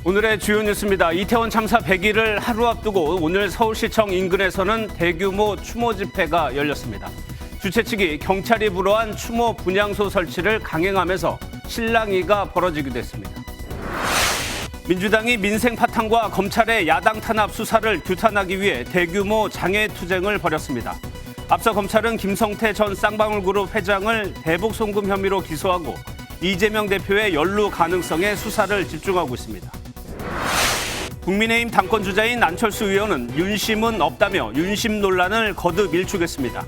오늘의 주요 뉴스입니다. 이태원 참사 100일을 하루 앞두고 오늘 서울시청 인근에서는 대규모 추모 집회가 열렸습니다. 주최 측이 경찰이 불허한 추모 분향소 설치를 강행하면서 실랑이가 벌어지기도 했습니다. 민주당이 민생 파탄과 검찰의 야당 탄압 수사를 규탄하기 위해 대규모 장애투쟁을 벌였습니다. 앞서 검찰은 김성태 전 쌍방울그룹 회장을 대북 송금 혐의로 기소하고 이재명 대표의 연루 가능성에 수사를 집중하고 있습니다. 국민의힘 당권주자인 안철수 의원은 윤심은 없다며 윤심 논란을 거듭 일축했습니다.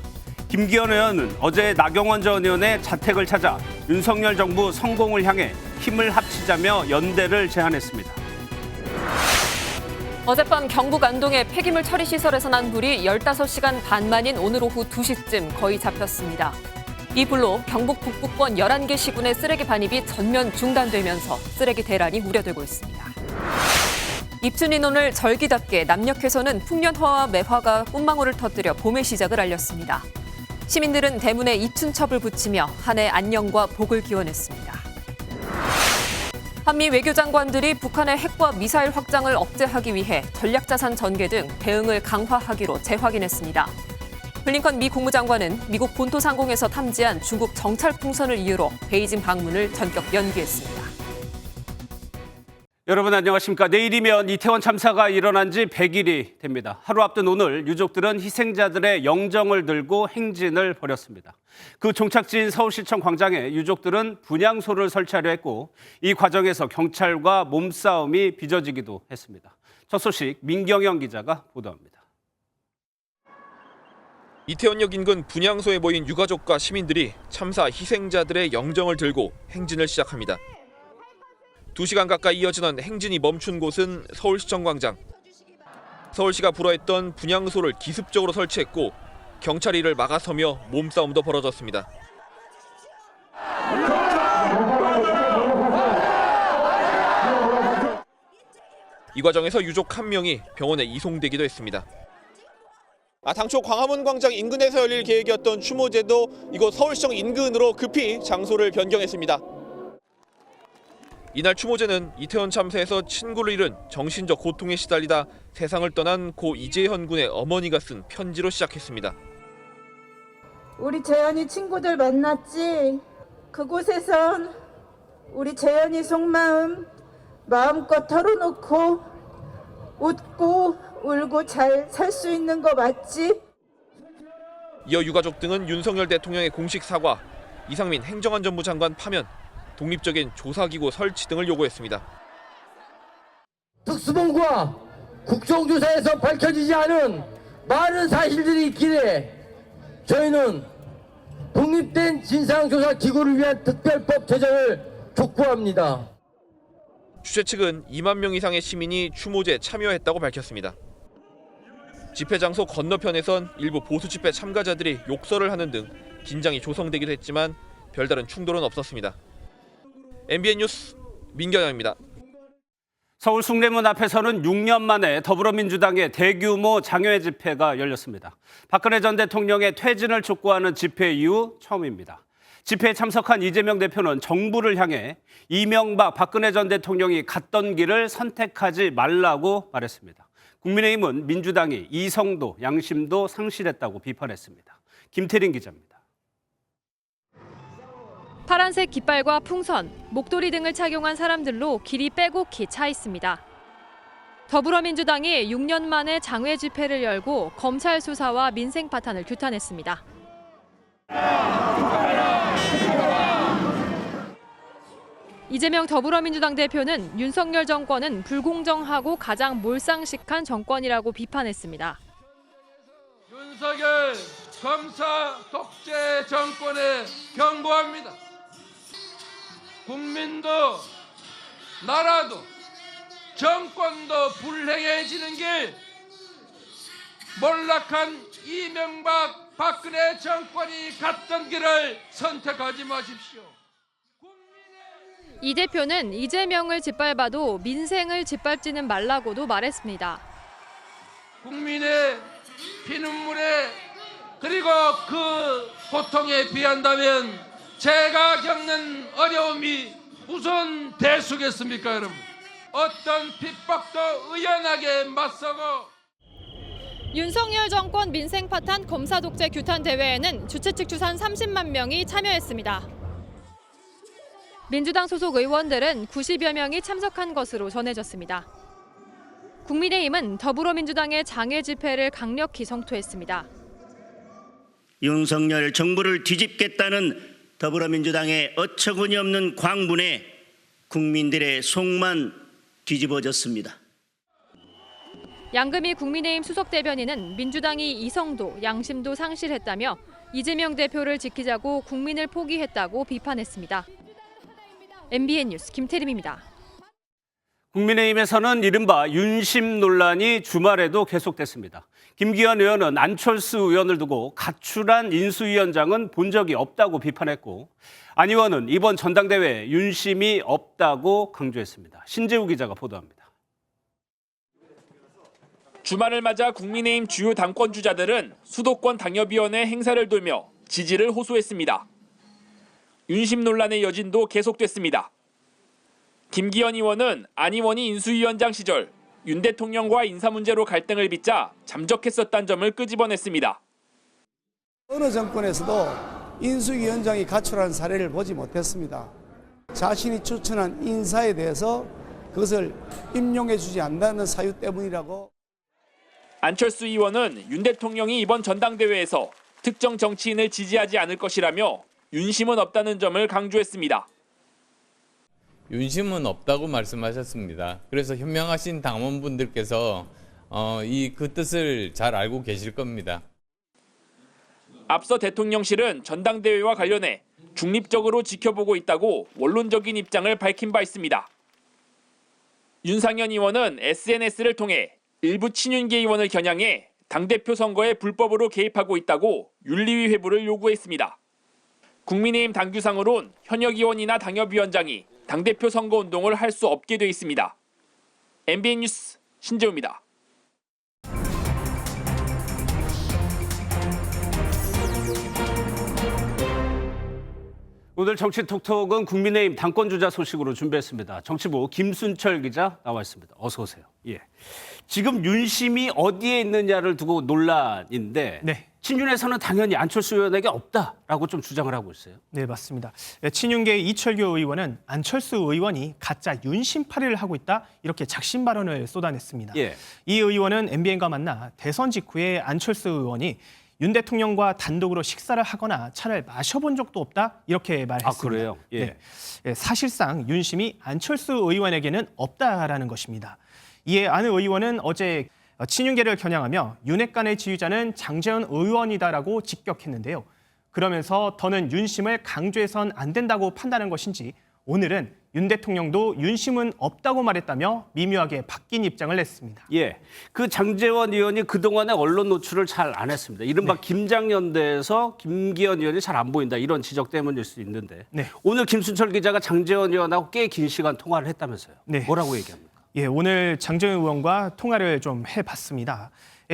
김기현 의원은 어제 나경원 전 의원의 자택을 찾아 윤석열 정부 성공을 향해 힘을 합치자며 연대를 제안했습니다. 어젯밤 경북 안동의 폐기물 처리 시설에서 난 불이 15시간 반 만인 오늘 오후 2시쯤 거의 잡혔습니다. 이 불로 경북 북부권 11개 시군의 쓰레기 반입이 전면 중단되면서 쓰레기 대란이 우려되고 있습니다. 입춘인 오늘 절기답게 남녘에서는 풍년화와 매화가 꽃망울을 터뜨려 봄의 시작을 알렸습니다. 시민들은 대문에 입춘첩을 붙이며 한 해 안녕과 복을 기원했습니다. 한미 외교장관들이 북한의 핵과 미사일 확장을 억제하기 위해 전략자산 전개 등 대응을 강화하기로 재확인했습니다. 블링컨 미 국무장관은 미국 본토 상공에서 탐지한 중국 정찰 풍선을 이유로 베이징 방문을 전격 연기했습니다. 여러분 안녕하십니까. 내일이면 이태원 참사가 일어난 지 100일이 됩니다. 하루 앞둔 오늘 유족들은 희생자들의 영정을 들고 행진을 벌였습니다. 그 종착지인 서울시청 광장에 유족들은 분향소를 설치하려 했고 이 과정에서 경찰과 몸싸움이 빚어지기도 했습니다. 첫 소식 민경영 기자가 보도합니다. 이태원역 인근 분향소에 모인 유가족과 시민들이 참사 희생자들의 영정을 들고 행진을 시작합니다. 2시간 가까이 이어지던 행진이 멈춘 곳은 서울시청 광장. 서울시가 불허했던 분향소를 기습적으로 설치했고 경찰이 이를 막아서며 몸싸움도 벌어졌습니다. 이 과정에서 유족 1명이 병원에 이송되기도 했습니다. 당초 광화문 광장 인근에서 열릴 계획이었던 추모제도 이곳 서울시청 인근으로 급히 장소를 변경했습니다. 이날 추모제는 이태원 참사에서 친구를 잃은 정신적 고통에 시달리다 세상을 떠난 고 이재현 군의 어머니가 쓴 편지로 시작했습니다. 우리 재현이 친구들 만났지? 그곳에선 우리 재현이 속마음 마음껏 털어놓고 웃고 울고 잘 살 수 있는 거 맞지? 이어 유가족 등은 윤석열 대통령의 공식 사과, 이상민 행정안전부 장관 파면, 독립적인 조사기구 설치 등을 요구했습니다. 특수본과 국정조사에서 밝혀지지 않은 많은 사실들이 있기에 저희는 독립된 진상조사기구를 위한 특별법 제정을 촉구합니다. 주최 측은 2만 명 이상의 시민이 추모제에 참여했다고 밝혔습니다. 집회 장소 건너편에선 일부 보수 집회 참가자들이 욕설을 하는 등 긴장이 조성되기도 했지만 별다른 충돌은 없었습니다. MBN 뉴스 민경영입니다. 서울 숭례문 앞에서는 6년 만에 더불어민주당의 대규모 장외 집회가 열렸습니다. 박근혜 전 대통령의 퇴진을 촉구하는 집회 이후 처음입니다. 집회에 참석한 이재명 대표는 정부를 향해 이명박 박근혜 전 대통령이 갔던 길을 선택하지 말라고 말했습니다. 국민의힘은 민주당이 이성도 양심도 상실했다고 비판했습니다. 김태린 기자입니다. 파란색 깃발과 풍선, 목도리 등을 착용한 사람들로 길이 빼곡히 차 있습니다. 더불어민주당이 6년 만에 장외 집회를 열고 검찰 수사와 민생 파탄을 규탄했습니다. 이재명 더불어민주당 대표는 윤석열 정권은 불공정하고 가장 몰상식한 정권이라고 비판했습니다. 윤석열 검사 독재 정권에 경고합니다. 국민도 나라도 정권도 불행해지는 길 몰락한 이명박 박근혜 정권이 갔던 길을 선택하지 마십시오. 이 대표는 이재명을 짓밟아도 민생을 짓밟지는 말라고도 말했습니다. 국민의 피눈물에 그리고 그 고통에 비한다면 제가 겪는 어려움이 무슨 대수겠습니까, 여러분? 어떤 핍박도 의연하게 맞서고 윤석열 정권 민생 파탄 검사 독재 규탄 대회에는 주최 측 추산 30만 명이 참여했습니다. 민주당 소속 의원들은 90여 명이 참석한 것으로 전해졌습니다. 국민의힘은 더불어민주당의 장애 집회를 강력히 성토했습니다. 윤석열 정부를 뒤집겠다는 더불어민주당의 어처구니 없는 광분에 국민들의 속만 뒤집어졌습니다. 양금희 국민의힘 수석 대변인은 민주당이 이성도 양심도 상실했다며 이재명 대표를 지키자고 국민을 포기했다고 비판했습니다. MBN 뉴스 김태림입니다. 국민의힘에서는 이른바 윤심 논란이 주말에도 계속됐습니다. 김기현 의원은 안철수 의원을 두고 가출한 인수위원장은 본 적이 없다고 비판했고, 안 의원은 이번 전당대회에 윤심이 없다고 강조했습니다. 신재우 기자가 보도합니다. 주말을 맞아 국민의힘 주요 당권 주자들은 수도권 당협위원회 행사를 돌며 지지를 호소했습니다. 윤심 논란의 여진도 계속됐습니다. 김기현 의원은 안 의원이 인수위원장 시절 윤 대통령과 인사 문제로 갈등을 빚자 잠적했었다는 점을 끄집어냈습니다. 어느 정권에서도 인수위원장이 가출한 사례를 보지 못했습니다. 자신이 추천한 인사에 대해서 그것을 임용해주지 않는다는 사유 때문이라고. 안철수 의원은 윤 대통령이 이번 전당대회에서 특정 정치인을 지지하지 않을 것이라며 윤심은 없다는 점을 강조했습니다. 윤심은 없다고 말씀하셨습니다. 그래서 현명하신 당원분들께서 그 뜻을 잘 알고 계실 겁니다. 앞서 대통령실은 전당대회와 관련해 중립적으로 지켜보고 있다고 원론적인 입장을 밝힌 바 있습니다. 윤상현 의원은 SNS를 통해 일부 친윤계 의원을 겨냥해 당대표 선거에 불법으로 개입하고 있다고 윤리위 회부를 요구했습니다. 국민의힘 당규상으론 현역 의원이나 당협위원장이 당대표 선거운동을 할 수 없게 돼 있습니다. MBN 뉴스 신재우입니다. 오늘 정치톡톡은 국민의힘 당권주자 소식으로 준비했습니다. 정치부 김순철 기자 나와 있습니다. 어서 오세요. 예. 지금 윤심이 어디에 있느냐를 두고 논란인데 친윤에서는 당연히 안철수 의원에게 없다라고 좀 주장을 하고 있어요. 네, 맞습니다. 친윤계의 이철규 의원은 안철수 의원이 가짜 윤심팔이를 하고 있다 이렇게 작심 발언을 쏟아냈습니다. 이 의원은 MBN과 만나 대선 직후에 안철수 의원이 윤 대통령과 단독으로 식사를 하거나 차를 마셔본 적도 없다 이렇게 말했습니다. 아, 그래요? 네. 사실상 윤심이 안철수 의원에게는 없다라는 것입니다. 이에 안 의원은 어제 친윤계를 겨냥하며 윤핵관의 지휘자는 장제원 의원이다라고 직격했는데요. 그러면서 더는 윤심을 강조해선 안 된다고 판단한 것인지 오늘은 윤 대통령도 윤심은 없다고 말했다며 미묘하게 바뀐 입장을 냈습니다. 예, 그 장제원 의원이 그동안에 언론 노출을 잘 안 했습니다. 이른바 김장연대에서 김기현 의원이 잘 안 보인다 이런 지적 때문일 수 있는데 오늘 김순철 기자가 장제원 의원하고 꽤 긴 시간 통화를 했다면서요. 뭐라고 얘기합니까? 예, 오늘 장제원 의원과 통화를 좀 해봤습니다.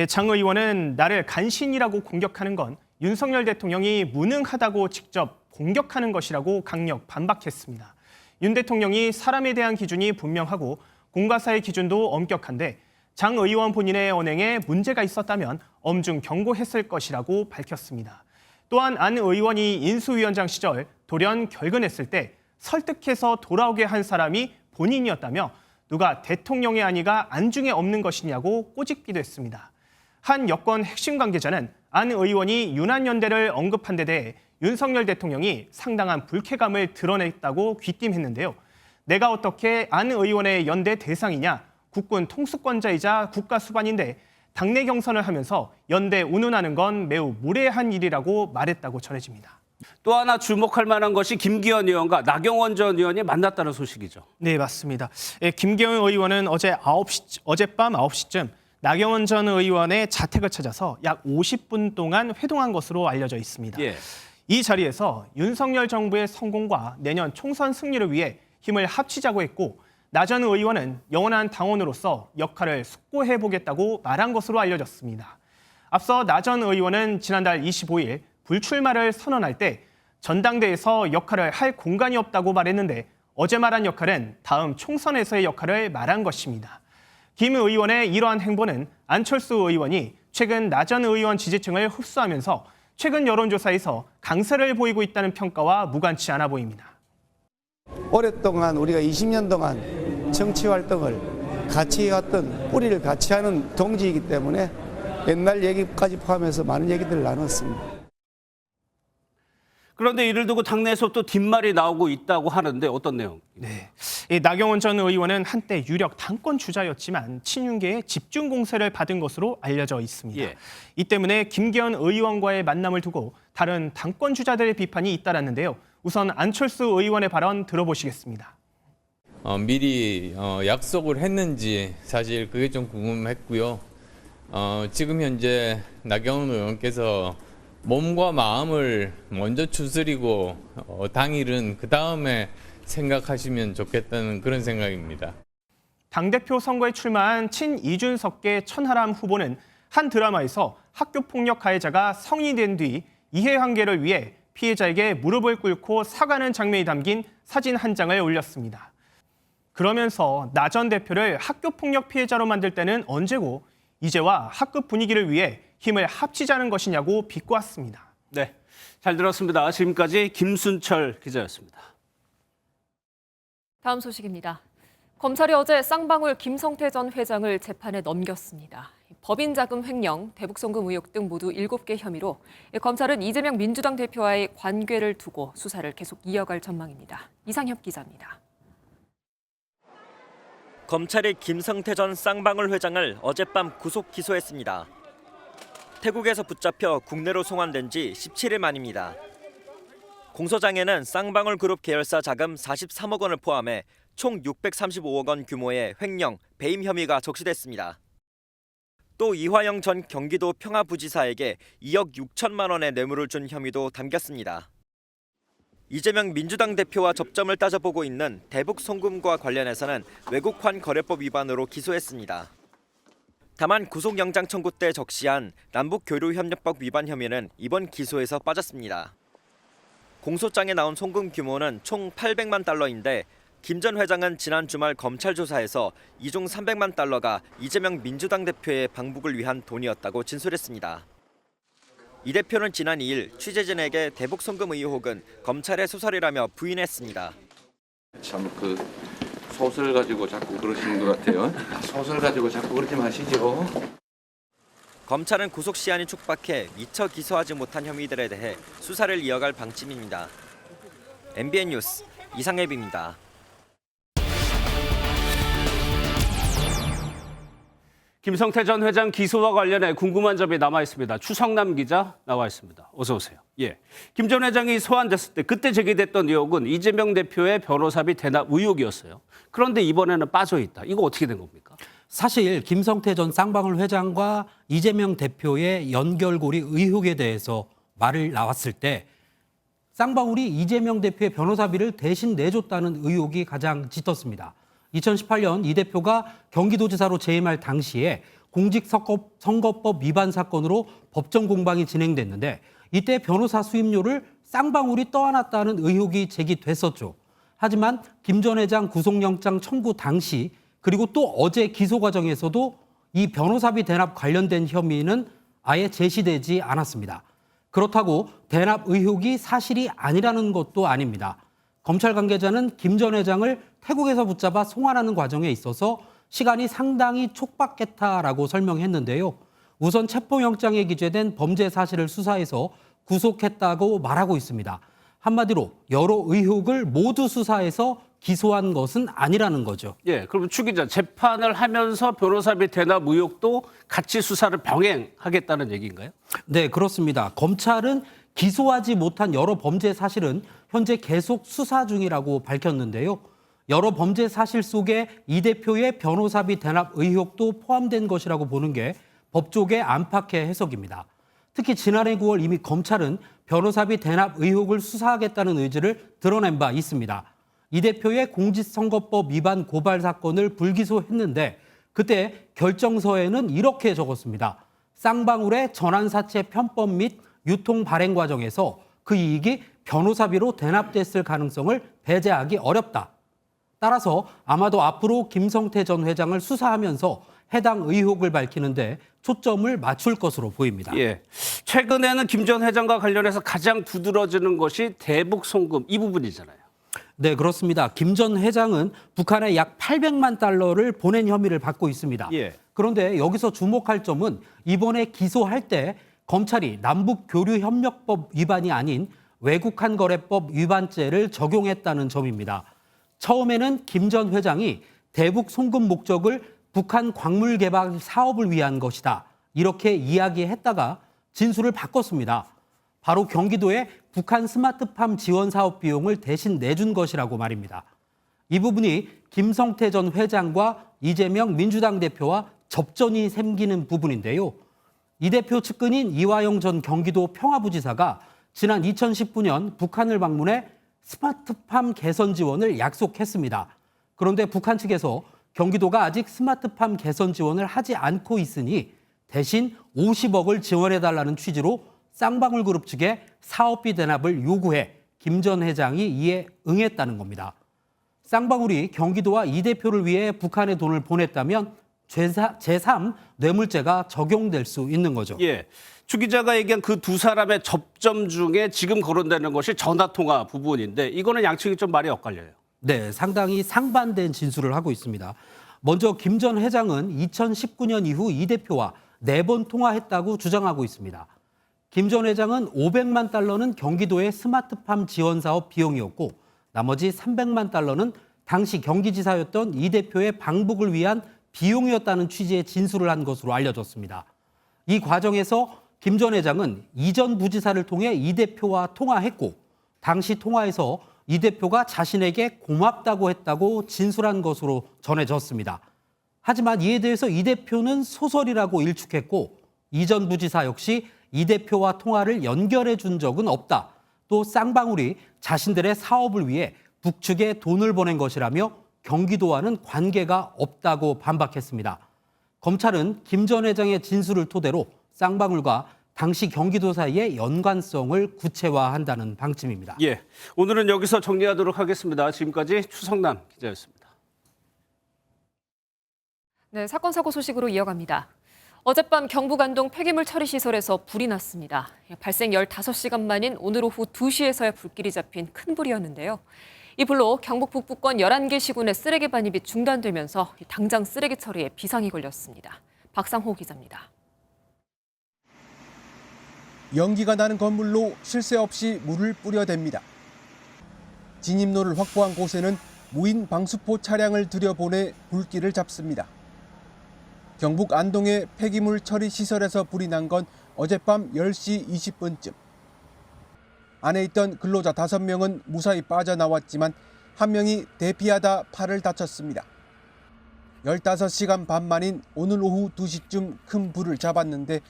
장 의원은 나를 간신이라고 공격하는 건 윤석열 대통령이 무능하다고 직접 공격하는 것이라고 강력 반박했습니다. 윤 대통령이 사람에 대한 기준이 분명하고 공과사의 기준도 엄격한데 장 의원 본인의 언행에 문제가 있었다면 엄중 경고했을 것이라고 밝혔습니다. 또한 안 의원이 인수위원장 시절 돌연 결근했을 때 설득해서 돌아오게 한 사람이 본인이었다며 누가 대통령의 안위가 안중에 없는 것이냐고 꼬집기도 했습니다. 한 여권 핵심 관계자는 안 의원이 윤한연대를 언급한 데 대해 윤석열 대통령이 상당한 불쾌감을 드러냈다고 귀띔했는데요. 내가 어떻게 안 의원의 연대 대상이냐? 국군 통수권자이자 국가수반인데 당내 경선을 하면서 연대 운운하는 건 매우 무례한 일이라고 말했다고 전해집니다. 또 하나 주목할 만한 것이 김기현 의원과 나경원 전 의원이 만났다는 소식이죠. 네, 맞습니다. 김기현 의원은 어젯밤 9시쯤 나경원 전 의원의 자택을 찾아서 약 50분 동안 회동한 것으로 알려져 있습니다. 이 자리에서 윤석열 정부의 성공과 내년 총선 승리를 위해 힘을 합치자고 했고 나 전 의원은 영원한 당원으로서 역할을 숙고해보겠다고 말한 것으로 알려졌습니다. 앞서 나 전 의원은 지난달 25일 불출마를 선언할 때 전당대회에서 역할을 할 공간이 없다고 말했는데 어제 말한 역할은 다음 총선에서의 역할을 말한 것입니다. 김 의원의 이러한 행보는 안철수 의원이 최근 나전 의원 지지층을 흡수하면서 최근 여론조사에서 강세를 보이고 있다는 평가와 무관치 않아 보입니다. 오랫동안 우리가 20년 동안 정치 활동을 같이 해왔던 뿌리를 같이 하는 동지이기 때문에 옛날 얘기까지 포함해서 많은 얘기들을 나눴습니다. 그런데 이를 두고 당내에서 또 뒷말이 나오고 있다고 하는데 어떤 내용? 네, 나경원 전 의원은 한때 유력 당권 주자였지만 친윤계의 집중 공세를 받은 것으로 알려져 있습니다. 예. 이 때문에 김기현 의원과의 만남을 두고 다른 당권 주자들의 비판이 잇따랐는데요. 우선 안철수 의원의 발언 들어보시겠습니다. 미리 약속을 했는지 사실 그게 좀 궁금했고요. 지금 현재 나경원 의원께서 몸과 마음을 먼저 추스리고 당일은 그 다음에 생각하시면 좋겠다는 그런 생각입니다. 당대표 선거에 출마한 친이준석계 천하람 후보는 한 드라마에서 학교폭력 가해자가 성인이 된 뒤 이해관계를 위해 피해자에게 무릎을 꿇고 사과하는 장면이 담긴 사진 한 장을 올렸습니다. 그러면서 나 전 대표를 학교폭력 피해자로 만들 때는 언제고 이제와 학급 분위기를 위해 힘을 합치자는 것이냐고 비꼬았습니다. 네, 잘 들었습니다. 지금까지 김순철 기자였습니다. 다음 소식입니다. 검찰이 어제 쌍방울 김성태 전 회장을 재판에 넘겼습니다. 법인 자금 횡령, 대북 송금 의혹 등 모두 7개 혐의로 검찰은 이재명 민주당 대표와의 관계를 두고 수사를 계속 이어갈 전망입니다. 이상협 기자입니다. 검찰이 김성태 전 쌍방울 회장을 어젯밤 구속 기소했습니다. 태국에서 붙잡혀 국내로 송환된 지 17일 만입니다. 공소장에는 쌍방울 그룹 계열사 자금 43억 원을 포함해 총 635억 원 규모의 횡령, 배임 혐의가 적시됐습니다. 또 이화영 전 경기도 평화부지사에게 2억 6천만 원의 뇌물을 준 혐의도 담겼습니다. 이재명 민주당 대표와 접점을 따져보고 있는 대북 송금과 관련해서는 외국환 거래법 위반으로 기소했습니다. 다만 구속영장 청구 때 적시한 남북교류협력법 위반 혐의는 이번 기소에서 빠졌습니다. 공소장에 나온 송금 규모는 총 800만 달러인데 김 전 회장은 지난 주말 검찰 조사에서 이 중 300만 달러가 이재명 민주당 대표의 방북을 위한 돈이었다고 진술했습니다. 이 대표는 지난 2일 취재진에게 대북 송금 의혹은 검찰의 소설이라며 부인했습니다. 참 소설 가지고 자꾸 그러시는 것 같아요. 소설 가지고 자꾸 그러지 마시죠. 검찰은 구속 시한이 촉박해 미처 기소하지 못한 혐의들에 대해 수사를 이어갈 방침입니다. MBN 뉴스 이상엽입니다. 김성태 전 회장 기소와 관련해 궁금한 점이 남아 있습니다. 추성남 기자 나와 있습니다. 어서 오세요. 예, 김 전 회장이 소환됐을 때 그때 제기됐던 의혹은 이재명 대표의 변호사비 대납 의혹이었어요. 그런데 이번에는 빠져 있다. 이거 어떻게 된 겁니까? 사실 김성태 전 쌍방울 회장과 이재명 대표의 연결고리 의혹에 대해서 말을 나왔을 때 쌍방울이 이재명 대표의 변호사비를 대신 내줬다는 의혹이 가장 짙었습니다. 2018년 이 대표가 경기도지사로 재임할 당시에 공직선거법 위반 사건으로 법정 공방이 진행됐는데 이때 변호사 수임료를 쌍방울이 떠안았다는 의혹이 제기됐었죠. 하지만 김 전 회장 구속영장 청구 당시 그리고 또 어제 기소 과정에서도 이 변호사비 대납 관련된 혐의는 아예 제시되지 않았습니다. 그렇다고 대납 의혹이 사실이 아니라는 것도 아닙니다. 검찰 관계자는 김 전 회장을 태국에서 붙잡아 송환하는 과정에 있어서 시간이 상당히 촉박했다라고 설명했는데요. 우선 체포영장에 기재된 범죄 사실을 수사해서 구속했다고 말하고 있습니다. 한마디로 여러 의혹을 모두 수사해서 기소한 것은 아니라는 거죠. 예, 그럼 추 기자, 재판을 하면서 변호사비 대납 의혹도 같이 수사를 병행하겠다는 얘기인가요? 네, 그렇습니다. 검찰은 기소하지 못한 여러 범죄 사실은 현재 계속 수사 중이라고 밝혔는데요. 여러 범죄 사실 속에 이 대표의 변호사비 대납 의혹도 포함된 것이라고 보는 게 법조계 안팎의 해석입니다. 특히 지난해 9월 이미 검찰은 변호사비 대납 의혹을 수사하겠다는 의지를 드러낸 바 있습니다. 이 대표의 공직선거법 위반 고발 사건을 불기소했는데 그때 결정서에는 이렇게 적었습니다. 쌍방울의 전환사채 편법 및 유통 발행 과정에서 그 이익이 변호사비로 대납됐을 가능성을 배제하기 어렵다. 따라서 아마도 앞으로 김성태 전 회장을 수사하면서 해당 의혹을 밝히는데 초점을 맞출 것으로 보입니다. 예. 최근에는 김 전 회장과 관련해서 가장 두드러지는 것이 대북 송금 이 부분이잖아요. 네, 그렇습니다. 김 전 회장은 북한에 약 800만 달러를 보낸 혐의를 받고 있습니다. 예. 그런데 여기서 주목할 점은 이번에 기소할 때 검찰이 남북교류협력법 위반이 아닌 외국환거래법 위반죄를 적용했다는 점입니다. 처음에는 김 전 회장이 대북 송금 목적을 북한 광물 개발 사업을 위한 것이다. 이렇게 이야기했다가 진술을 바꿨습니다. 바로 경기도에 북한 스마트팜 지원 사업 비용을 대신 내준 것이라고 말입니다. 이 부분이 김성태 전 회장과 이재명 민주당 대표와 접전이 생기는 부분인데요. 이 대표 측근인 이화영 전 경기도 평화부지사가 지난 2019년 북한을 방문해 스마트팜 개선 지원을 약속했습니다. 그런데 북한 측에서 경기도가 아직 스마트팜 개선 지원을 하지 않고 있으니 대신 50억을 지원해달라는 취지로 쌍방울그룹 측에 사업비 대납을 요구해 김 전 회장이 이에 응했다는 겁니다. 쌍방울이 경기도와 이 대표를 위해 북한에 돈을 보냈다면 제3 뇌물죄가 적용될 수 있는 거죠. 예. 추 기자가 얘기한 그 두 사람의 접점 중에 지금 거론되는 것이 전화통화 부분인데 이거는 양측이 좀 말이 엇갈려요. 네, 상당히 상반된 진술을 하고 있습니다. 먼저 김 전 회장은 2019년 이후 이 대표와 4번 통화했다고 주장하고 있습니다. 김 전 회장은 500만 달러는 경기도의 스마트팜 지원 사업 비용이었고 나머지 300만 달러는 당시 경기지사였던 이 대표의 방북을 위한 비용이었다는 취지의 진술을 한 것으로 알려졌습니다. 이 과정에서 김 전 회장은 이전 부지사를 통해 이 대표와 통화했고 당시 통화에서 이 대표가 자신에게 고맙다고 했다고 진술한 것으로 전해졌습니다. 하지만 이에 대해서 이 대표는 소설이라고 일축했고 이전 부지사 역시 이 대표와 통화를 연결해 준 적은 없다. 또 쌍방울이 자신들의 사업을 위해 북측에 돈을 보낸 것이라며 경기도와는 관계가 없다고 반박했습니다. 검찰은 김 전 회장의 진술을 토대로 쌍방울과 당시 경기도 사이의 연관성을 구체화한다는 방침입니다. 예. 오늘은 여기서 정리하도록 하겠습니다. 지금까지 추성남 기자였습니다. 네, 사건 사고 소식으로 이어갑니다. 어젯밤 경북 안동 폐기물 처리 시설에서 불이 났습니다. 발생 15시간 만인 오늘 오후 2시에서야 불길이 잡힌 큰 불이었는데요. 이 불로 경북 북부권 11개 시군의 쓰레기 반입이 중단되면서 당장 쓰레기 처리에 비상이 걸렸습니다. 박상호 기자입니다. 연기가 나는 건물로 쉴 새 없이 물을 뿌려댑니다. 진입로를 확보한 곳에는 무인 방수포 차량을 들여보내 불길을 잡습니다. 경북 안동의 폐기물 처리 시설에서 불이 난 건 어젯밤 10시 20분쯤. 안에 있던 근로자 5명은 무사히 빠져나왔지만 한 명이 대피하다 팔을 다쳤습니다. 15시간 반 만인 오늘 오후 2시쯤 큰 불을 잡았는데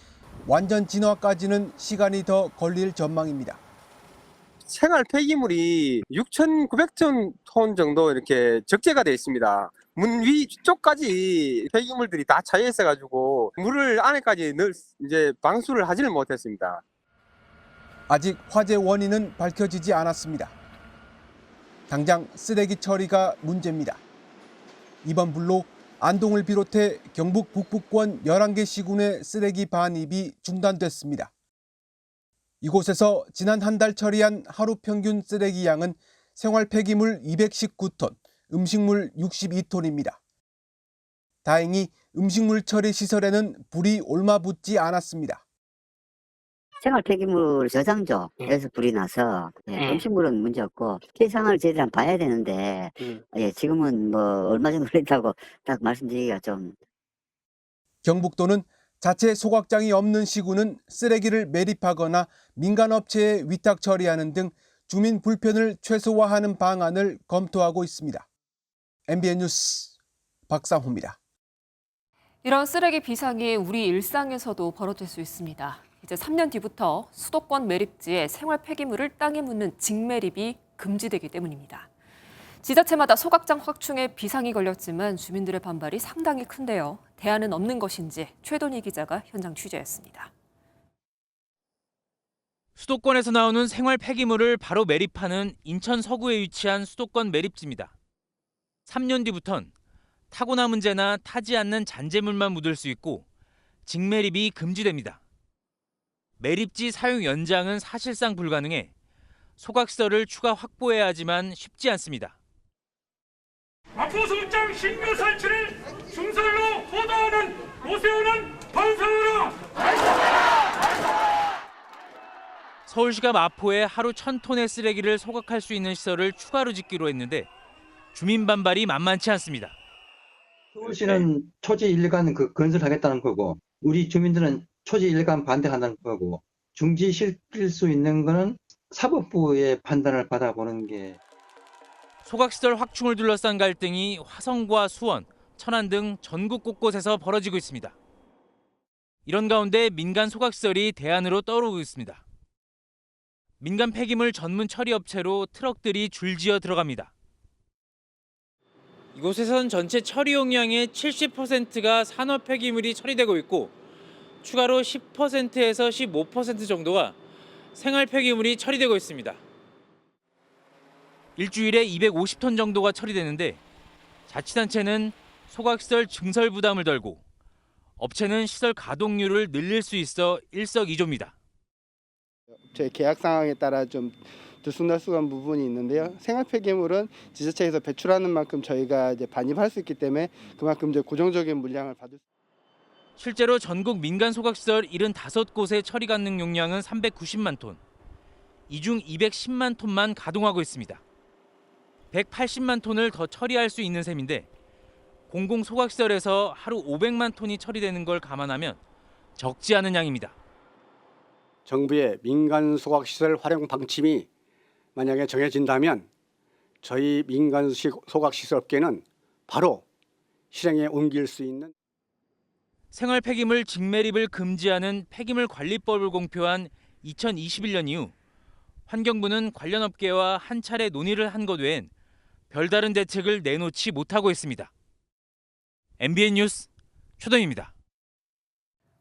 완전 진화까지는 시간이 더 걸릴 전망입니다. 생활 폐기물이 6,900톤 정도 이렇게 적재가 되어 있습니다. 문 위쪽까지 폐기물들이 다 차여 있어가지고 물을 안에까지 이제 방수를 하지는 못했습니다. 아직 화재 원인은 밝혀지지 않았습니다. 당장 쓰레기 처리가 문제입니다. 이번 불로 안동을 비롯해 경북 북부권 11개 시군의 쓰레기 반입이 중단됐습니다. 이곳에서 지난 한 달 처리한 하루 평균 쓰레기 양은 생활 폐기물 219톤, 음식물 62톤입니다. 다행히 음식물 처리 시설에는 불이 올마붙지 않았습니다. 생활 폐기물 저장소에서 불이 나서 음식물은 문제 없고 피해상을 저희들 한번 봐야 되는데 지금은 뭐 얼마 정도 걸린다고 딱 말씀드리기가 좀. 경북도는 자체 소각장이 없는 시군은 쓰레기를 매립하거나 민간업체에 위탁 처리하는 등 주민 불편을 최소화하는 방안을 검토하고 있습니다. MBN 뉴스 박상호입니다. 이런 쓰레기 비상이 우리 일상에서도 벌어질 수 있습니다. 이제 3년 뒤부터 수도권 매립지에 생활 폐기물을 땅에 묻는 직매립이 금지되기 때문입니다. 지자체마다 소각장 확충에 비상이 걸렸지만 주민들의 반발이 상당히 큰데요. 대안은 없는 것인지 최돈희 기자가 현장 취재했습니다. 수도권에서 나오는 생활 폐기물을 바로 매립하는 인천 서구에 위치한 수도권 매립지입니다. 3년 뒤부턴 타고난 문제나 타지 않는 잔재물만 묻을 수 있고 직매립이 금지됩니다. 매립지 사용 연장은 사실상 불가능해 소각시설을 추가 확보해야 하지만 쉽지 않습니다. 마포소장 신규 설치를 중설로 호도하는 오세훈은 반성하라! 서울시가 마포에 하루 1,000톤의 쓰레기를 소각할 수 있는 시설을 추가로 짓기로 했는데 주민 반발이 만만치 않습니다. 서울시는 초지 일간 건설하겠다는 거고 우리 주민들은 초지 일간 반대한다는 거고 중지시킬 수 있는 거는 사법부의 판단을 받아보는 게. 소각시설 확충을 둘러싼 갈등이 화성과 수원, 천안 등 전국 곳곳에서 벌어지고 있습니다. 이런 가운데 민간 소각시설이 대안으로 떠오르고 있습니다. 민간 폐기물 전문 처리 업체로 트럭들이 줄지어 들어갑니다. 이곳에선 전체 처리 용량의 70%가 산업 폐기물이 처리되고 있고 추가로 10%에서 15% 정도가 생활 폐기물이 처리되고 있습니다. 일주일에 250톤 정도가 처리되는데 자치단체는 소각시설 증설 부담을 덜고 업체는 시설 가동률을 늘릴 수 있어 일석이조입니다. 저희 계약 상황에 따라 좀 들쑥날쑥한 부분이 있는데요. 생활 폐기물은 지자체에서 배출하는 만큼 저희가 이제 반입할 수 있기 때문에 그만큼 이제 고정적인 물량을 받을 수. 실제로 전국 민간 소각시설 75곳의 처리 가능 용량은 390만 톤. 이 중 210만 톤만 가동하고 있습니다. 180만 톤을 더 처리할 수 있는 셈인데 공공 소각시설에서 하루 500만 톤이 처리되는 걸 감안하면 적지 않은 양입니다. 정부의 민간 소각시설 활용 방침이 만약에 정해진다면 저희 민간 소각시설 업계는 바로 실행에 옮길 수 있는. 생활 폐기물 직매립을 금지하는 폐기물관리법을 공표한 2021년 이후 환경부는 관련 업계와 한 차례 논의를 한 것 외엔 별다른 대책을 내놓지 못하고 있습니다. MBN 뉴스 최동입니다.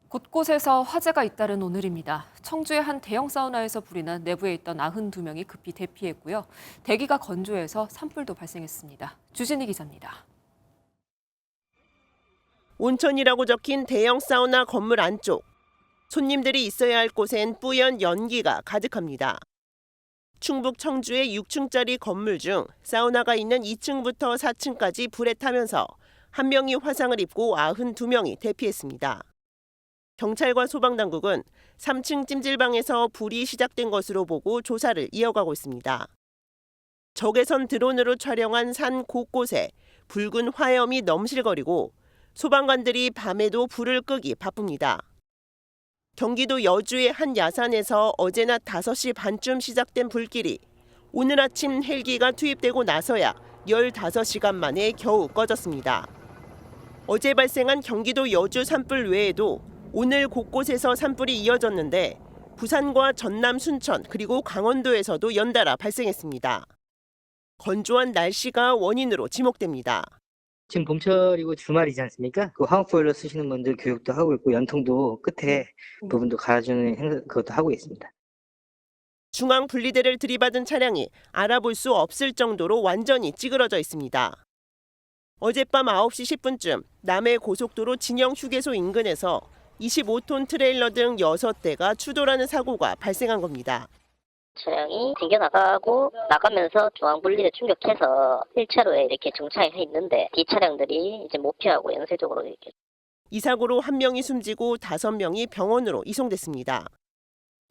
곳곳에서 화재가 잇따른 오늘입니다. 청주의 한 대형 사우나에서 불이 나 내부에 있던 92명이 급히 대피했고요. 대기가 건조해서 산불도 발생했습니다. 주진희 기자입니다. 온천이라고 적힌 대형 사우나 건물 안쪽. 손님들이 있어야 할 곳엔 뿌연 연기가 가득합니다. 충북 청주의 6층짜리 건물 중 사우나가 있는 2층부터 4층까지 불에 타면서 1명이 화상을 입고 92명이 대피했습니다. 경찰과 소방당국은 3층 찜질방에서 불이 시작된 것으로 보고 조사를 이어가고 있습니다. 적외선 드론으로 촬영한 산 곳곳에 붉은 화염이 넘실거리고 소방관들이 밤에도 불을 끄기 바쁩니다. 경기도 여주의 한 야산에서 어제 낮 5시 반쯤 시작된 불길이 오늘 아침 헬기가 투입되고 나서야 15시간 만에 겨우 꺼졌습니다. 어제 발생한 경기도 여주 산불 외에도 오늘 곳곳에서 산불이 이어졌는데 부산과 전남, 순천 그리고 강원도에서도 연달아 발생했습니다. 건조한 날씨가 원인으로 지목됩니다. 지금 봄철이고 주말이지 않습니까? 그 화학보일러 쓰시는 분들 교육도 하고 있고 연통도 끝에 부분도 갈아주는 그것도 하고 있습니다. 중앙 분리대를 들이받은 차량이 알아볼 수 없을 정도로 완전히 찌그러져 있습니다. 어젯밤 9시 10분쯤 남해 고속도로 진영 휴게소 인근에서 25톤 트레일러 등 6대가 추돌하는 사고가 발생한 겁니다. 차량이 튕겨나가고 나가면서 중앙분리대 충격해서 1차로에 이렇게 정차해 있는데 뒷차량들이 이제 못 피하고 연쇄적으로 이렇게. 이 사고로 1명이 숨지고 5명이 병원으로 이송됐습니다.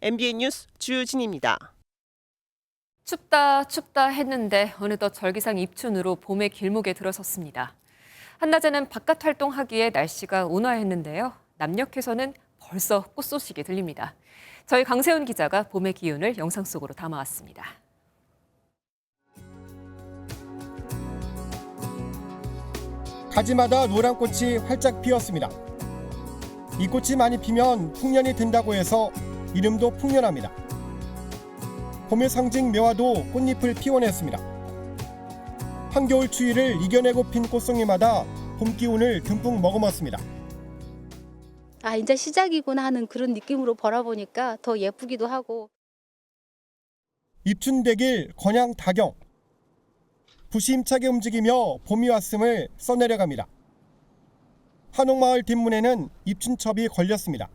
MBN 뉴스 주진입니다. 춥다 했는데 어느덧 절기상 입춘으로 봄의 길목에 들어섰습니다. 한낮에는 바깥 활동하기에 날씨가 온화했는데요. 남녘에서는 벌써 꽃소식이 들립니다. 저희 강세훈 기자가 봄의 기운을 영상 속으로 담아왔습니다. 가지마다 노란 꽃이 활짝 피었습니다. 이 꽃이 많이 피면 풍년이 된다고 해서 이름도 풍년합니다. 봄의 상징 매화도 꽃잎을 피워냈습니다. 한겨울 추위를 이겨내고 핀 꽃송이마다 봄 기운을 듬뿍 머금었습니다. 아, 이제 시작이구나 하는 그런 느낌으로 바라보니까 더 예쁘기도 하고. 입춘대길 건양 다경. 부심차게 움직이며 봄이 왔음을 써내려갑니다. 한옥마을 뒷문에는 입춘첩이 걸렸습니다.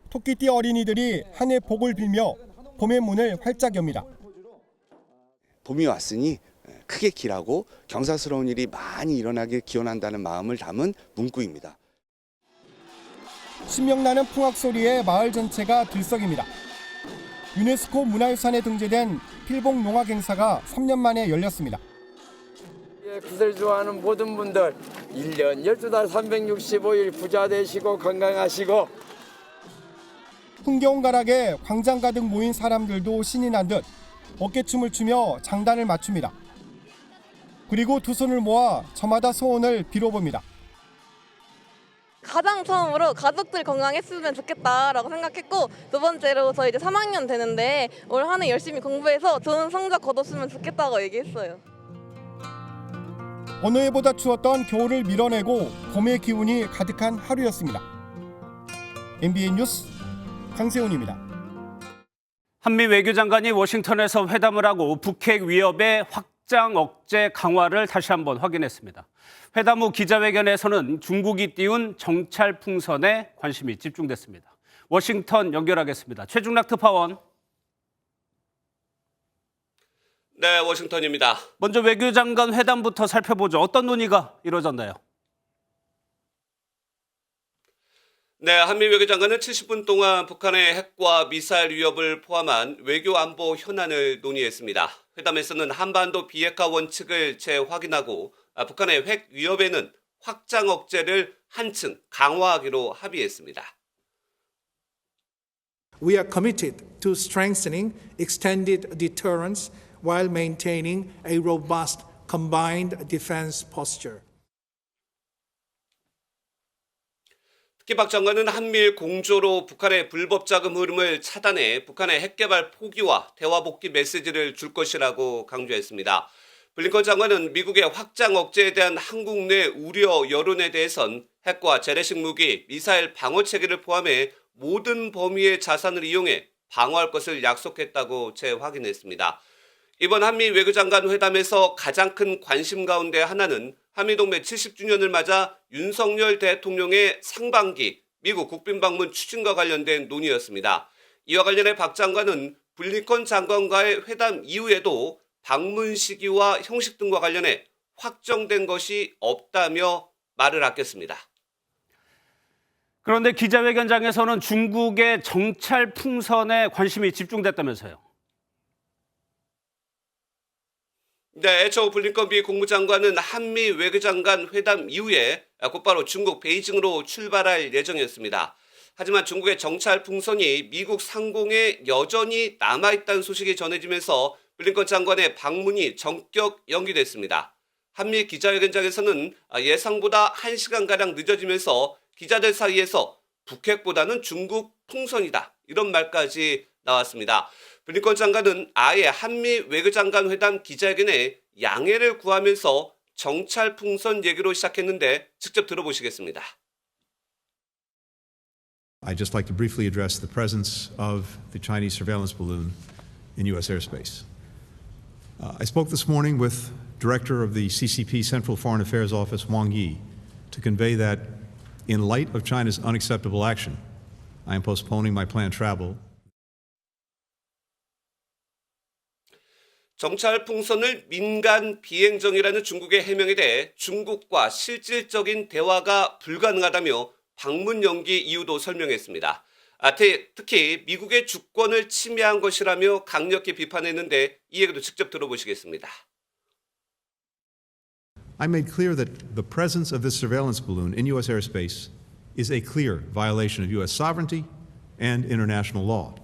토끼띠 어린이들이 한해 복을 빌며 봄의 문을 활짝 엽니다. 봄이 왔으니 크게 길하고 경사스러운 일이 많이 일어나길 기원한다는 마음을 담은 문구입니다. 신명나는 풍악소리에 마을 전체가 들썩입니다. 유네스코 문화유산에 등재된 필봉 농악 행사가 3년 만에 열렸습니다. 굿을 좋아하는 모든 분들 1년 12달 365일 부자 되시고 건강하시고. 흥겨운 가락에 광장 가득 모인 사람들도 신이 난 듯 어깨춤을 추며 장단을 맞춥니다. 그리고 두 손을 모아 저마다 소원을 빌어봅니다. 가장 처음으로 가족들 건강했으면 좋겠다라고 생각했고, 두 번째로 저 이제 3학년 되는데 올 한 해 열심히 공부해서 좋은 성적 거뒀으면 좋겠다고 얘기했어요. 어느 해보다 추웠던 겨울을 밀어내고 봄의 기운이 가득한 하루였습니다. MBN 뉴스 강세훈입니다. 한미 외교장관이 워싱턴에서 회담을 하고 북핵 위협의 확장 억제 강화를 다시 한번 확인했습니다. 회담 후 기자회견에서는 중국이 띄운 정찰 풍선에 관심이 집중됐습니다. 워싱턴 연결하겠습니다. 최중락 특파원. 네, 워싱턴입니다. 먼저 외교장관 회담부터 살펴보죠. 어떤 논의가 이루어졌나요? 네, 한미 외교장관은 70분 동안 북한의 핵과 미사일 위협을 포함한 외교 안보 현안을 논의했습니다. 회담에서는 한반도 비핵화 원칙을 재확인하고 북한의 핵 위협에는 확장 억제를 한층 강화하기로 합의했습니다. We are committed to strengthening extended deterrence while maintaining a robust combined defense posture. 특히 박 장관은 한미일 공조로 북한의 불법 자금 흐름을 차단해 북한의 핵 개발 포기와 대화 복귀 메시지를 줄 것이라고 강조했습니다. 블링컨 장관은 미국의 확장 억제에 대한 한국 내 우려 여론에 대해선 핵과 재래식 무기, 미사일 방어 체계를 포함해 모든 범위의 자산을 이용해 방어할 것을 약속했다고 재확인했습니다. 이번 한미 외교장관 회담에서 가장 큰 관심 가운데 하나는 한미동맹 70주년을 맞아 윤석열 대통령의 상반기 미국 국빈 방문 추진과 관련된 논의였습니다. 이와 관련해 박 장관은 블링컨 장관과의 회담 이후에도 방문 시기와 형식 등과 관련해 확정된 것이 없다며 말을 아꼈습니다. 그런데 기자회견장에서는 중국의 정찰 풍선에 관심이 집중됐다면서요. 네, 조 블링컨 미 국무장관은 한미 외교장관 회담 이후에 곧바로 중국 베이징으로 출발할 예정이었습니다. 하지만 중국의 정찰 풍선이 미국 상공에 여전히 남아있다는 소식이 전해지면서 블링컨 장관의 방문이 전격 연기됐습니다. 한미 기자회견장에서는 예상보다 1시간가량 늦어지면서 기자들 사이에서 북핵보다는 중국 풍선이다, 이런 말까지 나왔습니다. 블링컨 장관은 아예 한미 외교장관 회담 기자회견에 양해를 구하면서 정찰 풍선 얘기로 시작했는데 직접 들어보시겠습니다. I'd just like to briefly address the presence of the Chinese surveillance balloon in U.S. airspace. I spoke this morning with Director of the CCP Central Foreign Affairs Office, Wang Yi, to convey that in light of China's unacceptable action, I am postponing my planned travel. 정찰 풍선을 민간 비행정이라는 중국의 해명에 대해 중국과 실질적인 대화가 불가능하다며 방문 연기 이유도 설명했습니다. 특히 미국의 주권을 침해한 것이라며 강력히 비판했는데 이 얘기도 직접 들어보시겠습니다. I made clear that the presence of this surveillance balloon in U.S. airspace is a clear violation of U.S. sovereignty and international law.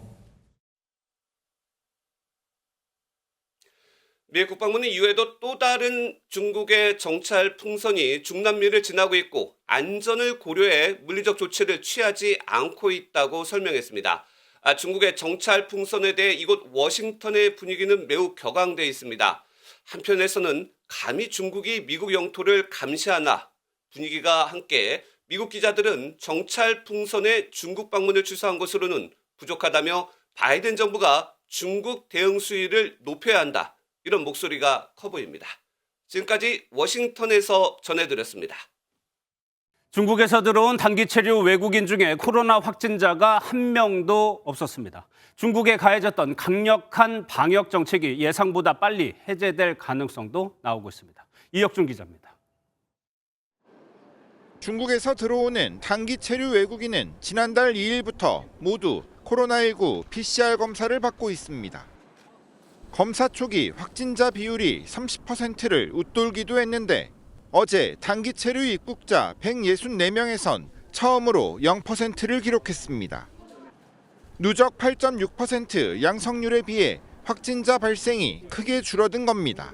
미 국방부는 이후에도 또 다른 중국의 정찰 풍선이 중남미를 지나고 있고 안전을 고려해 물리적 조치를 취하지 않고 있다고 설명했습니다. 중국의 정찰 풍선에 대해 이곳 워싱턴의 분위기는 매우 격앙돼 있습니다. 한편에서는 감히 중국이 미국 영토를 감시하나 분위기가 함께 미국 기자들은 정찰 풍선에 중국 방문을 취소한 것으로는 부족하다며 바이든 정부가 중국 대응 수위를 높여야 한다, 이런 목소리가 커 보입니다. 지금까지 워싱턴에서 전해드렸습니다. 중국에서 들어온 단기 체류 외국인 중에 코로나 확진자가 한 명도 없었습니다. 중국에 가해졌던 강력한 방역 정책이 예상보다 빨리 해제될 가능성도 나오고 있습니다. 이혁준 기자입니다. 중국에서 들어오는 단기 체류 외국인은 지난달 2일부터 모두 코로나19 PCR 검사를 받고 있습니다. 검사 초기 확진자 비율이 30%를 웃돌기도 했는데 어제 단기 체류 입국자 164명에선 처음으로 0%를 기록했습니다. 누적 8.6% 양성률에 비해 확진자 발생이 크게 줄어든 겁니다.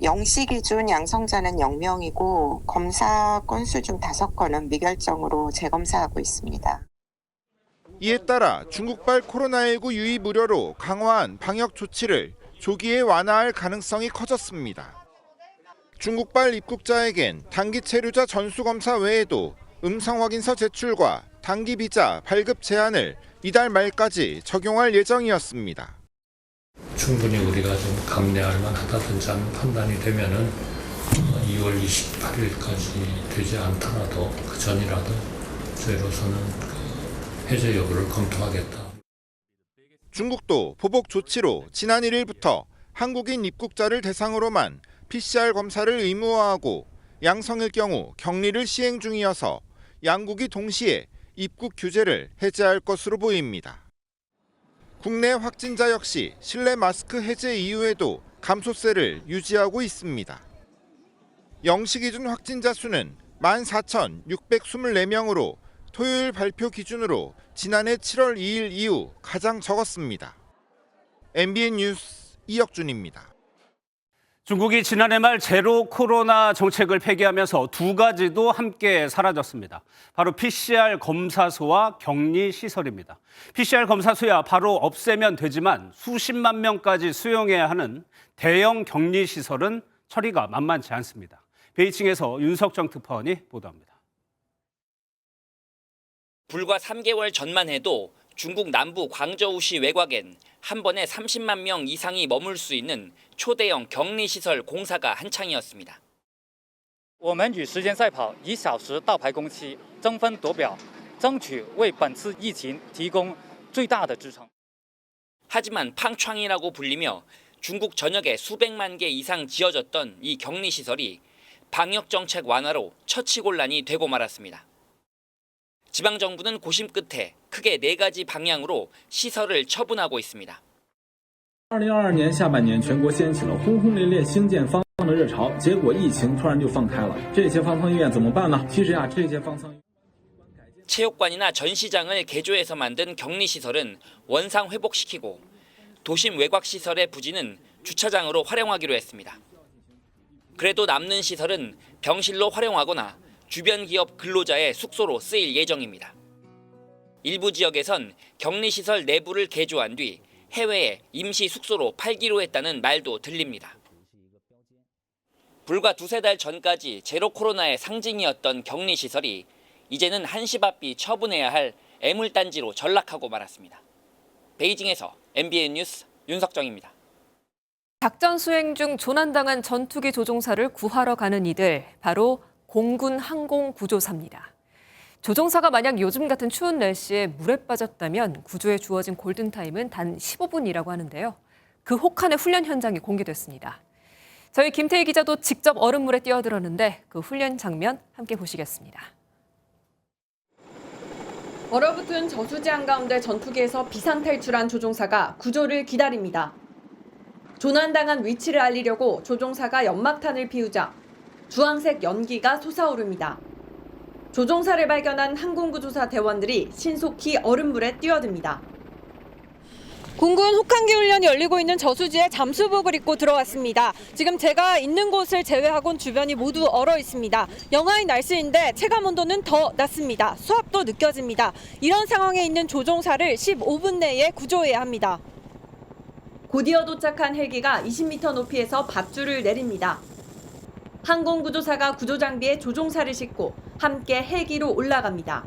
0시 기준 양성자는 0명이고 검사 건수 중 5건은 미결정으로 재검사하고 있습니다. 이에 따라 중국발 코로나19 유입 우려로 강화한 방역 조치를 조기에 완화할 가능성이 커졌습니다. 중국발 입국자에겐 단기 체류자 전수검사 외에도 음성 확인서 제출과 단기 비자 발급 제한을 이달 말까지 적용할 예정이었습니다. 충분히 우리가 좀 감내할 만하다든지 하는 판단이 되면은 2월 28일까지 되지 않더라도 그 전이라도 저희로서는 해제 여부를 검토하겠다. 중국도 보복 조치로 지난 1일부터 한국인 입국자를 대상으로만 PCR 검사를 의무화하고 양성일 경우 격리를 시행 중이어서 양국이 동시에 입국 규제를 해제할 것으로 보입니다. 국내 확진자 역시 실내 마스크 해제 이후에도 감소세를 유지하고 있습니다. 0시 기준 확진자 수는 14,624명으로 토요일 발표 기준으로 지난해 7월 2일 이후 가장 적었습니다. MBN 뉴스 이혁준입니다. 중국이 지난해 말 제로 코로나 정책을 폐기하면서 두 가지도 함께 사라졌습니다. 바로 PCR 검사소와 격리 시설입니다. PCR 검사소야 바로 없애면 되지만 수십만 명까지 수용해야 하는 대형 격리 시설은 처리가 만만치 않습니다. 베이징에서 윤석정 특파원이 보도합니다. 불과 3개월 전만 해도 중국 남부 광저우시 외곽엔 한 번에 30만 명 이상이 머물 수 있는 초대형 격리시설 공사가 한창이었습니다. 我们与时间赛跑，1小时倒排工期，争分夺秒，争取为本次疫情提供最大的支撑。 하지만 팡창이라고 불리며 중국 전역에 수백만 개 이상 지어졌던 이 격리시설이 방역 정책 완화로 처치곤란이 되고 말았습니다. 지방정부는 고심 끝에 크게 4가지 방향으로 시설을 처분하고 있습니다. 2022年下半年，全国掀起了轰轰烈烈兴建方舱的热潮，结果疫情突然就放开了。这些方舱医院怎么办呢？其实呀，这些方舱 체육관이나 전시장을 개조해서 만든 격리시설은 원상 회복시키고 도심 외곽 시설의 부지는 주차장으로 활용하기로 했습니다. 그래도 남는 시설은 병실로 활용하거나 주변 기업 근로자의 숙소로 쓰일 예정입니다. 일부 지역에선 격리시설 내부를 개조한 뒤 해외에 임시 숙소로 팔기로 했다는 말도 들립니다. 불과 2-3달 전까지 제로 코로나의 상징이었던 격리시설이 이제는 한시 바삐 처분해야 할 애물단지로 전락하고 말았습니다. 베이징에서 MBN 뉴스 윤석정입니다. 작전 수행 중 조난당한 전투기 조종사를 구하러 가는 이들, 바로 공군 항공구조사입니다. 조종사가 만약 요즘 같은 추운 날씨에 물에 빠졌다면 구조에 주어진 골든타임은 단 15분이라고 하는데요. 그 혹한의 훈련 현장이 공개됐습니다. 저희 김태희 기자도 직접 얼음물에 뛰어들었는데 그 훈련 장면 함께 보시겠습니다. 얼어붙은 저수지 한가운데 전투기에서 비상탈출한 조종사가 구조를 기다립니다. 조난당한 위치를 알리려고 조종사가 연막탄을 피우자 주황색 연기가 솟아오릅니다. 조종사를 발견한 항공구조사 대원들이 신속히 얼음물에 뛰어듭니다. 공군 혹한기 훈련이 열리고 있는 저수지에 잠수복을 입고 들어왔습니다. 지금 제가 있는 곳을 제외하곤 주변이 모두 얼어 있습니다. 영하의 날씨인데 체감 온도는 더 낮습니다. 수압도 느껴집니다. 이런 상황에 있는 조종사를 15분 내에 구조해야 합니다. 곧이어 도착한 헬기가 20m 높이에서 밧줄을 내립니다. 항공구조사가 구조장비에 조종사를 싣고 함께 헬기로 올라갑니다.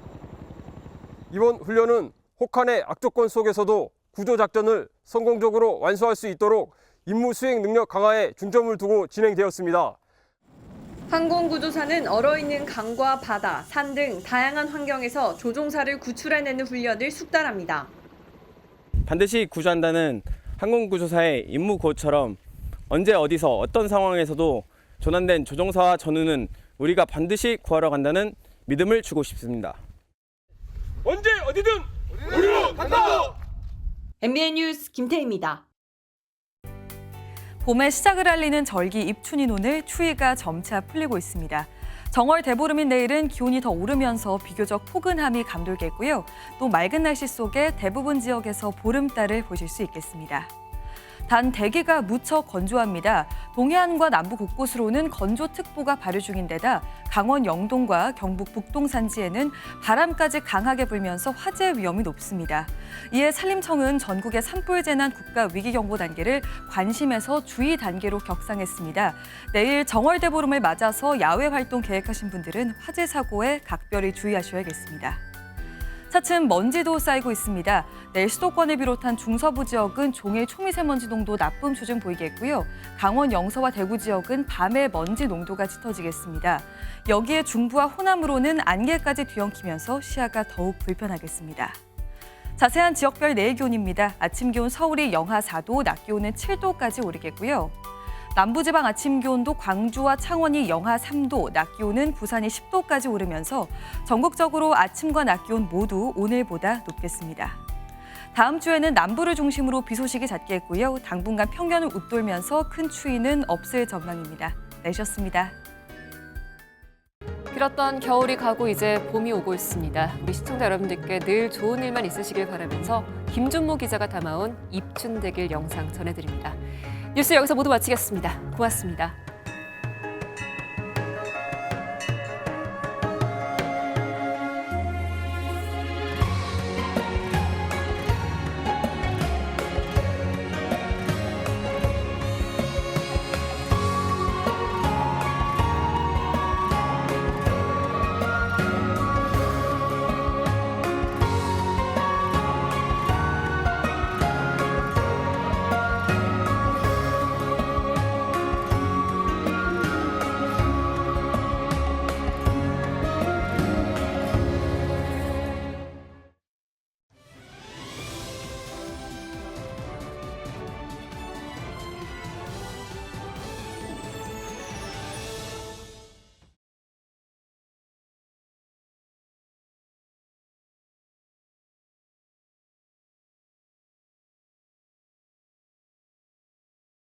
이번 훈련은 혹한의 악조건 속에서도 구조작전을 성공적으로 완수할 수 있도록 임무 수행 능력 강화에 중점을 두고 진행되었습니다. 항공구조사는 얼어있는 강과 바다, 산 등 다양한 환경에서 조종사를 구출해내는 훈련을 숙달합니다. 반드시 구조한다는 항공구조사의 임무 구호처럼 언제 어디서 어떤 상황에서도 조난된 조종사와 전우는 우리가 반드시 구하러 간다는 믿음을 주고 싶습니다. 언제 어디든 우리로 간다! MBN 뉴스 김태희입니다. 봄의 시작을 알리는 절기 입춘인 오늘 추위가 점차 풀리고 있습니다. 정월 대보름인 내일은 기온이 더 오르면서 비교적 포근함이 감돌겠고요. 또 맑은 날씨 속에 대부분 지역에서 보름달을 보실 수 있겠습니다. 단 대기가 무척 건조합니다. 동해안과 남부 곳곳으로는 건조특보가 발효 중인 데다 강원 영동과 경북 북동 산지에는 바람까지 강하게 불면서 화재 위험이 높습니다. 이에 산림청은 전국의 산불 재난 국가 위기경보 단계를 관심에서 주의 단계로 격상했습니다. 내일 정월 대보름을 맞아서 야외 활동 계획하신 분들은 화재 사고에 각별히 주의하셔야겠습니다. 차츰 먼지도 쌓이고 있습니다. 내일 수도권을 비롯한 중서부 지역은 종일 초미세먼지 농도 나쁨 수준 보이겠고요. 강원 영서와 대구 지역은 밤에 먼지 농도가 짙어지겠습니다. 여기에 중부와 호남으로는 안개까지 뒤엉키면서 시야가 더욱 불편하겠습니다. 자세한 지역별 내일 기온입니다. 아침 기온 서울이 영하 4도, 낮 기온은 7도까지 오르겠고요. 남부지방 아침 기온도 광주와 창원이 영하 3도, 낮 기온은 부산이 10도까지 오르면서 전국적으로 아침과 낮 기온 모두 오늘보다 높겠습니다. 다음 주에는 남부를 중심으로 비 소식이 잦겠고요. 당분간 평년을 웃돌면서 큰 추위는 없을 전망입니다. 날씨였습니다. 길었던 겨울이 가고 이제 봄이 오고 있습니다. 우리 시청자 여러분들께 늘 좋은 일만 있으시길 바라면서 김준모 기자가 담아온 입춘대길 영상 전해드립니다. 뉴스 여기서 모두 마치겠습니다. 고맙습니다.